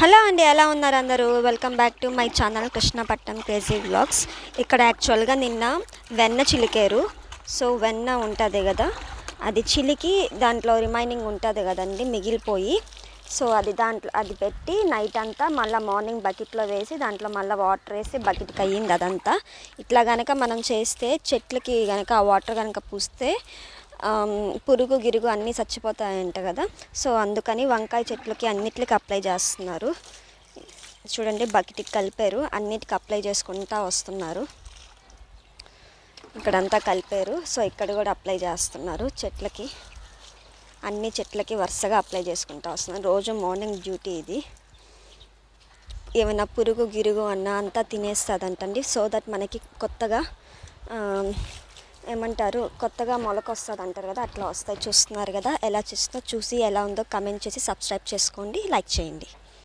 Hello అండి, ఎలా ఉన్నారు అందరూ? Welcome back to my channel Krishnapatnam crazy vlogs. ఇక్కడ యాక్చువల్గా నిన్న వెన్న చిలికారు. సో వెన్న ఉంటుంది కదా, అది చిలికి దాంట్లో రిమైనింగ్ ఉంటుంది కదండి, మిగిలిపోయి. సో అది పెట్టి నైట్ అంతా మళ్ళీ మార్నింగ్ బకెట్లో వేసి దాంట్లో మళ్ళీ వాటర్ వేసి బకెట్కి అయ్యింది అదంతా. ఇట్లా కనుక మనం చేస్తే చెట్లకి కనుక ఆ వాటర్ కనుక పూస్తే పురుగు గిరుగు అన్నీ చచ్చిపోతాయంట కదా. సో అందుకని వంకాయ చెట్లకి అన్నిటికి అప్లై చేస్తున్నారు. చూడండి, బకెట్కి కలిపారు, అన్నిటికి అప్లై చేసుకుంటూ వస్తున్నారు. ఇక్కడంతా కలిపారు. సో ఇక్కడ కూడా అప్లై చేస్తున్నారు చెట్లకి, అన్ని చెట్లకి వరుసగా అప్లై చేసుకుంటూ వస్తున్నారు. రోజు మార్నింగ్ డ్యూటీ ఇది. ఏమైనా పురుగు గిరుగు అన్న అంతా తినేస్తుందంటండి. సో దట్ మనకి కొత్తగా కొత్తగా మొలక వస్తుంది అంటారు కదా, అట్లా వస్తాయి. చూస్తున్నారు కదా ఎలా చూసి ఎలా ఉందో కమెంట్ చేసి సబ్స్క్రైబ్ చేసుకోండి, లైక్ చేయండి.